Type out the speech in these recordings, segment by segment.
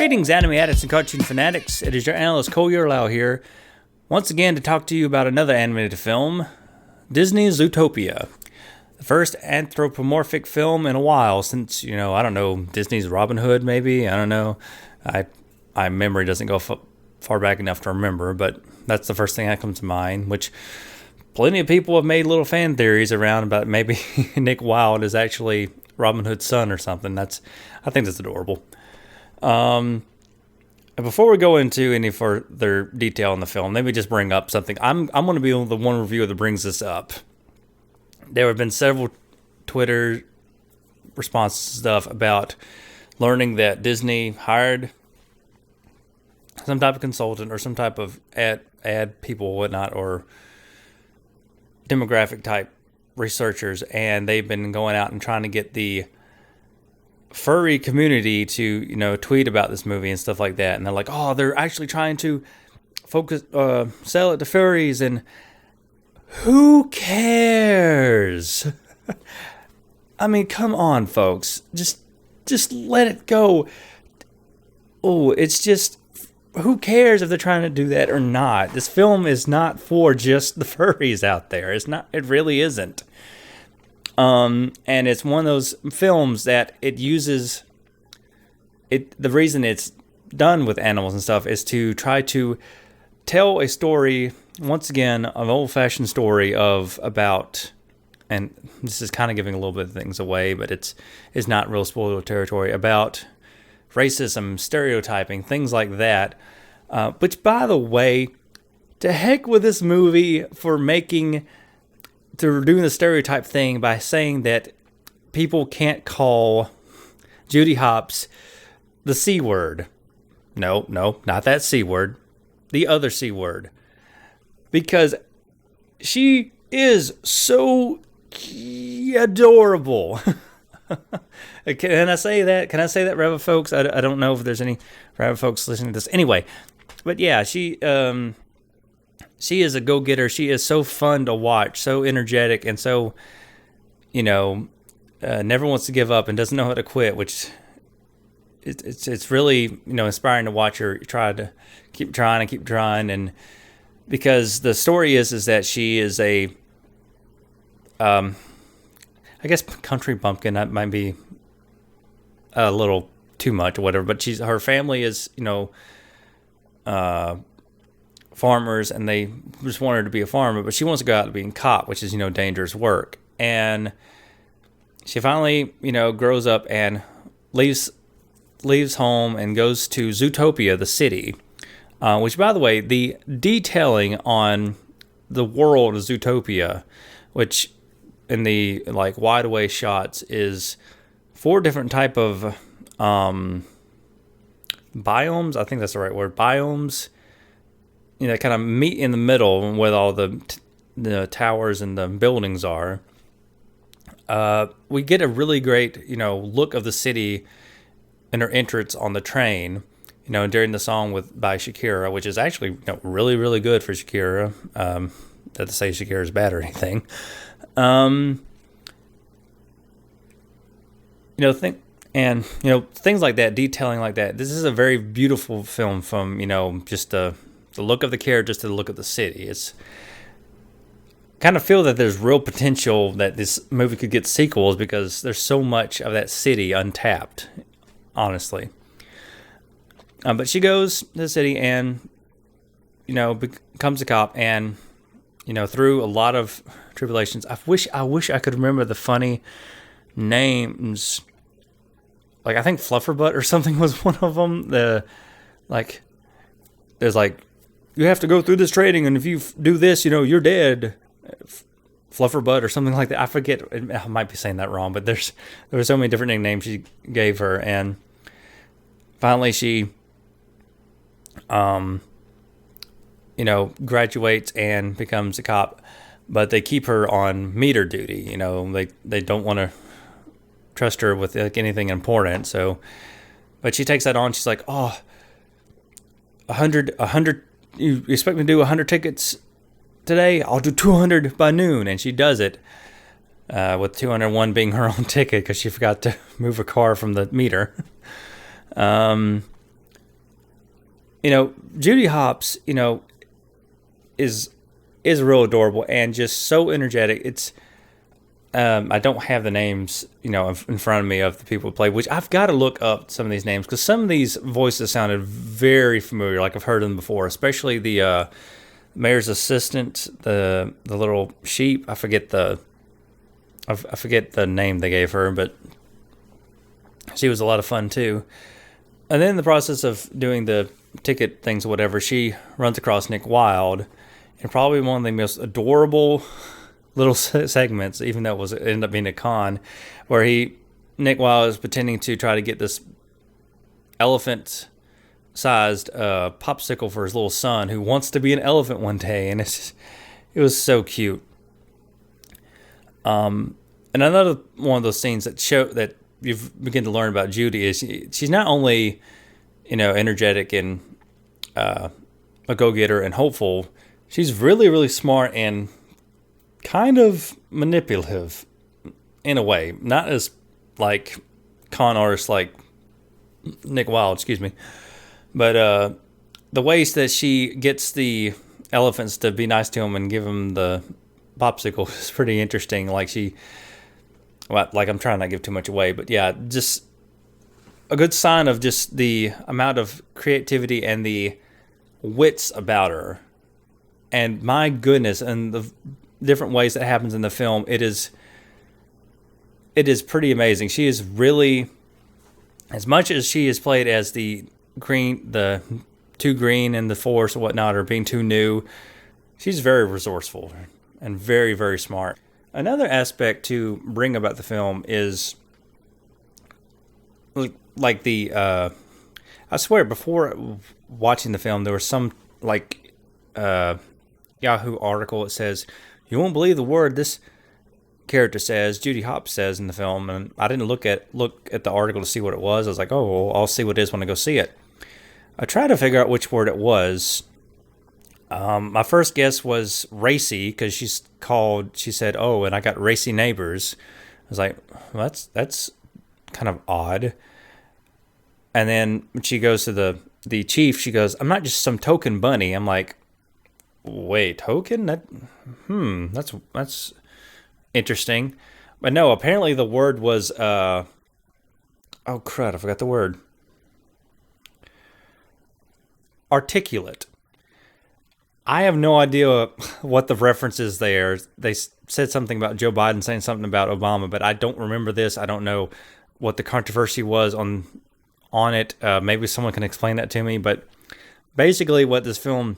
Greetings, anime addicts and cartoon fanatics. It is your analyst Chol Yerlow here, once again to talk to you about another animated film, Disney's Zootopia. The first anthropomorphic film in a while since, I don't know, Disney's Robin Hood maybe? I don't know. My memory doesn't go far back enough to remember, but that's the first thing that comes to mind, which plenty of people have made little fan theories around about maybe Nick Wilde is actually Robin Hood's son or something. I think that's adorable. Before we go into any further detail on the film, let me just bring up something. I'm going to be the one reviewer that brings this up. There have been several Twitter responses stuff about learning that Disney hired some type of consultant or some type of ad people or whatnot, or demographic type researchers, and they've been going out and trying to get the furry community to tweet about this movie and stuff like that, and they're like, oh, they're actually trying to sell it to furries, and who cares? I mean, come on, folks, just let it go. Oh, it's just, who cares if they're trying to do that or not? This film is not for just the furries out there. It's not. It really isn't. And it's one of those films that it uses. The reason it's done with animals and stuff is to try to tell a story, once again, an old-fashioned story about, and this is kind of giving a little bit of things away, but it's not real spoiler territory, about racism, stereotyping, things like that. Which, by the way, to heck with this movie for doing the stereotype thing by saying that people can't call Judy Hopps the C word. No, not that C word. The other C word. Because she is so adorable. Can I say that? Can I say that, Rabbit folks? I don't know if there's any Rabbit folks listening to this. Anyway, but yeah, she is a go-getter. She is so fun to watch, so energetic, and so, never wants to give up and doesn't know how to quit, which it's really, inspiring to watch her try to keep trying, and because the story is that she is a, I guess country bumpkin, that might be a little too much or whatever, but her family is, farmers, and they just want her to be a farmer, but she wants to go out and be a cop, which is, dangerous work. And she finally, grows up and leaves home and goes to Zootopia, the city, which, by the way, the detailing on the world of Zootopia, which in the wide away shots is 4 different type of biomes. I think that's the right word. Biomes, kind of meet in the middle where all the towers and the buildings are. We get a really great, look of the city in her entrance on the train, during the song by Shakira, which is actually really, really good for Shakira. Not to say Shakira is bad or anything. Things like that, detailing like that. This is a very beautiful film from, just the look of the characters to the look of the city. It's kind of feel that there's real potential that this movie could get sequels because there's so much of that city untapped, honestly. But she goes to the city and, becomes a cop, and, through a lot of tribulations. I wish I could remember the funny names. I think Flufferbutt or something was one of them. There's you have to go through this training, and if you do this, you're dead. Flufferbutt or something like that. I forget. I might be saying that wrong, but there were so many different nicknames she gave her, and finally she, graduates and becomes a cop, but they keep her on meter duty. They don't want to trust her with anything important. So, but she takes that on. She's like, oh, 100. You expect me to do 100 tickets today? I'll do 200 by noon. And she does it, with 201 being her own ticket because she forgot to move her car from the meter. Judy Hopps, is real adorable and just so energetic. It's I don't have the names, in front of me of the people who play, which I've got to look up some of these names because some of these voices sounded very familiar, like I've heard them before, especially the mayor's assistant, the little sheep. I forget the name they gave her, but she was a lot of fun too. And then in the process of doing the ticket things or whatever, she runs across Nick Wilde, and probably one of the most adorable little segments, even though it ended up being a con, where Nick Wilde is pretending to try to get this elephant-sized popsicle for his little son who wants to be an elephant one day, and it was so cute. And another one of those scenes that you begin to learn about Judy is she's not only, energetic and a go-getter and hopeful, she's really, really smart and kind of manipulative in a way. Not as like con artist like Nick Wilde, excuse me. But the ways that she gets the elephants to be nice to him and give him the popsicle is pretty interesting. I'm trying not to give too much away, but yeah, just a good sign of just the amount of creativity and the wits about her. And my goodness, and the different ways that happens in the film, it is pretty amazing. She is really, as much as she is played as the too green and the force or whatnot, or being too new, she's very resourceful and very, very smart. Another aspect to bring about the film is like I swear before watching the film there was some Yahoo article that says, you won't believe the word this character says, Judy Hopps says in the film, and I didn't look at the article to see what it was. I was like, oh, well, I'll see what it is when I go see it. I tried to figure out which word it was. My first guess was racy, because she said, oh, and I got racy neighbors. I was like, well, that's kind of odd. And then when she goes to the chief, she goes, I'm not just some token bunny. I'm like, wait, token? That's interesting. But no, apparently the word was, oh crud, I forgot the word. Articulate. I have no idea what the reference is there. They said something about Joe Biden saying something about Obama, but I don't remember this. I don't know what the controversy was on it. Maybe someone can explain that to me. But basically what this film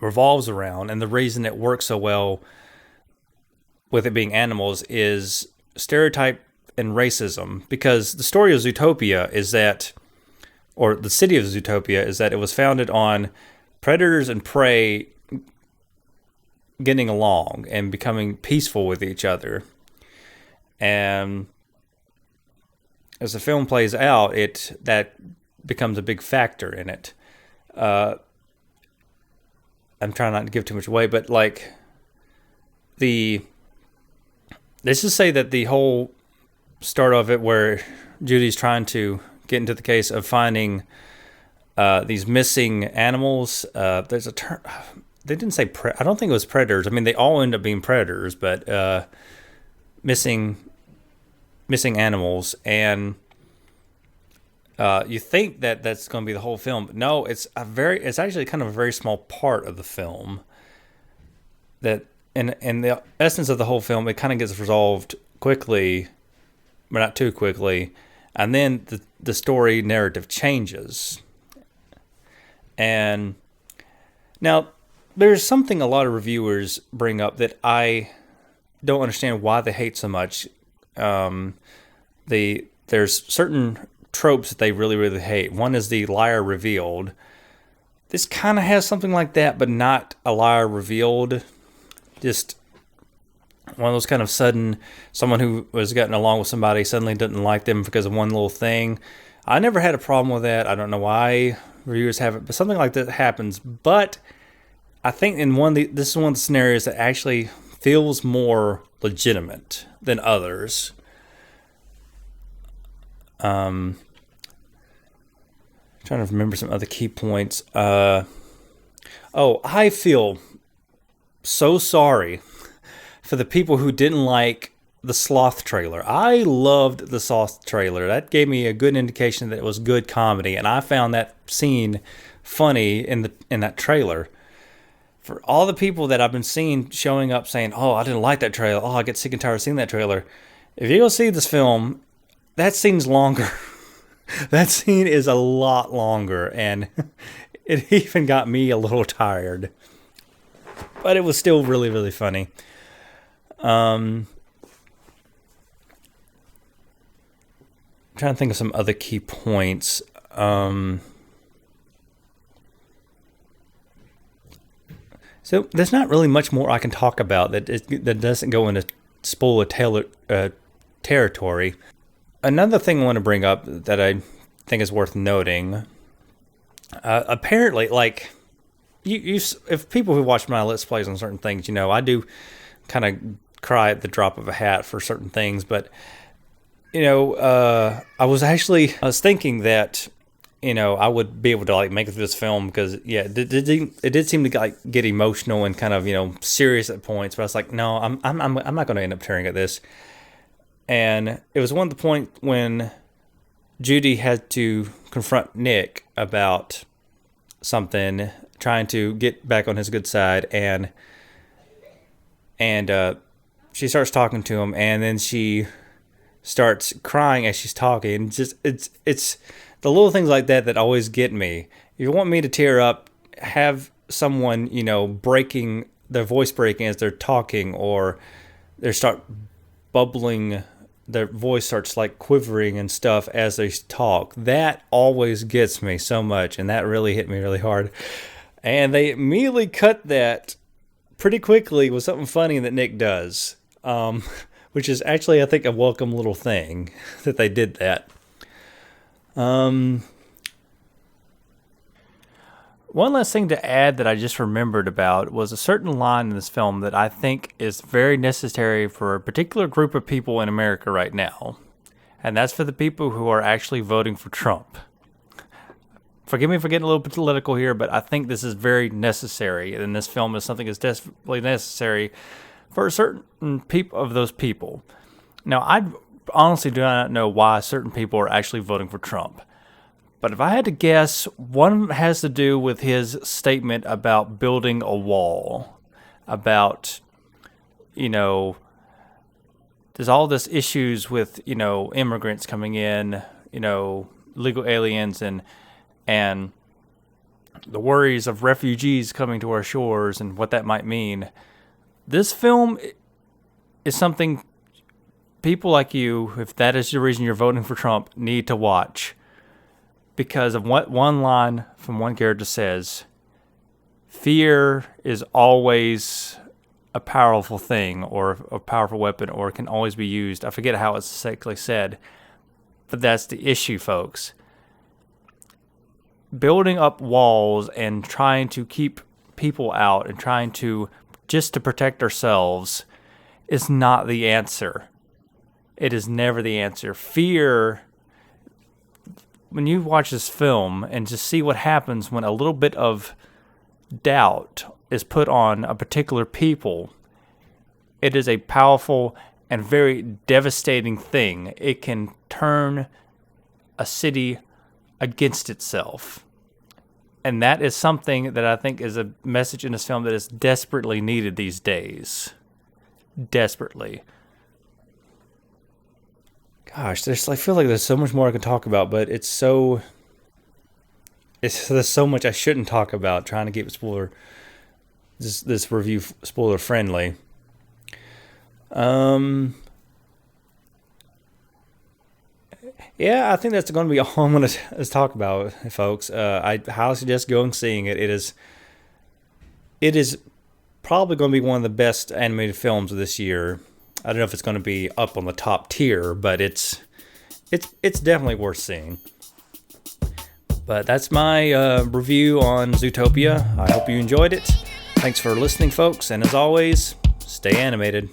revolves around, and the reason it works so well with it being animals, is stereotype and racism. Because the story of Zootopia is that, or the city of Zootopia is that it was founded on predators and prey getting along and becoming peaceful with each other. And as the film plays out, that becomes a big factor in it. I'm trying not to give too much away, but let's just say that the whole start of it, where Judy's trying to get into the case of finding these missing animals. There's a term. They didn't say I don't think it was predators. I mean, they all end up being predators, but missing animals. And you think that that's going to be the whole film, but no, it's actually kind of a very small part of the film. That in the essence of the whole film, it kind of gets resolved quickly, but not too quickly, and then the story narrative changes. And now there's something a lot of reviewers bring up that I don't understand why they hate so much. There's certain tropes that they really, really hate. One is the liar revealed. This kind of has something like that, but not a liar revealed. Just one of those kind of sudden, someone who was getting along with somebody suddenly didn't like them because of one little thing. I never had a problem with that. I don't know why reviewers have it, but something like that happens. But I think this is one of the scenarios that actually feels more legitimate than others. Trying Trying to remember some other key points. I feel so sorry for the people who didn't like the sloth trailer. I loved the sloth trailer. That gave me a good indication that it was good comedy, and I found that scene funny in that trailer. For all the people that I've been seeing showing up saying, "Oh, I didn't like that trailer. Oh, I get sick and tired of seeing that trailer." If you go see this film, that scene's longer. That scene is a lot longer, and it even got me a little tired. But it was still really, really funny. I'm trying to think of some other key points. So there's not really much more I can talk about that doesn't go into spoiler territory. Another thing I want to bring up that I think is worth noting, apparently, like, if people who watch my Let's Plays on certain things, I do kind of cry at the drop of a hat for certain things, but, I was thinking that, I would be able to, like, make it through this film because, yeah, it did seem to, like, get emotional and kind of, serious at points, but I was like, no, I'm not going to end up tearing at this. And it was one of the point when Judy had to confront Nick about something, trying to get back on his good side, and she starts talking to him, and then she starts crying as she's talking. It's the little things like that always get me. If you want me to tear up, have someone breaking their voice breaking as they're talking, or they start bubbling. Their voice starts like quivering and stuff as they talk. That always gets me so much, and that really hit me really hard. And they immediately cut that pretty quickly with something funny that Nick does, which is actually, I think, a welcome little thing that they did that. One last thing to add that I just remembered about was a certain line in this film that I think is very necessary for a particular group of people in America right now. And that's for the people who are actually voting for Trump. Forgive me for getting a little bit political here, but I think this is very necessary. And this film is something that's desperately necessary for a certain of those people. Now, I honestly do not know why certain people are actually voting for Trump. But if I had to guess, one has to do with his statement about building a wall, about, there's all this issues with, immigrants coming in, legal aliens and the worries of refugees coming to our shores and what that might mean. This film is something people like you, if that is the reason you're voting for Trump, need to watch. Because of what one line from one character says, fear is always a powerful thing or a powerful weapon, or it can always be used. I forget how it's exactly said, but that's the issue, folks. Building up walls and trying to keep people out and trying to just to protect ourselves is not the answer. It is never the answer. Fear, when you watch this film and just see what happens when a little bit of doubt is put on a particular people, it is a powerful and very devastating thing. It can turn a city against itself. And that is something that I think is a message in this film that is desperately needed these days. Desperately. Gosh, I feel like there's so much more I can talk about, but there's so much I shouldn't talk about, trying to keep this review spoiler friendly. Yeah, I think that's going to be all I'm going to talk about, folks. I highly suggest going and seeing it. It is probably going to be one of the best animated films of this year. I don't know if it's going to be up on the top tier, but it's definitely worth seeing. But that's my review on Zootopia. I hope you enjoyed it. Thanks for listening, folks, and as always, stay animated.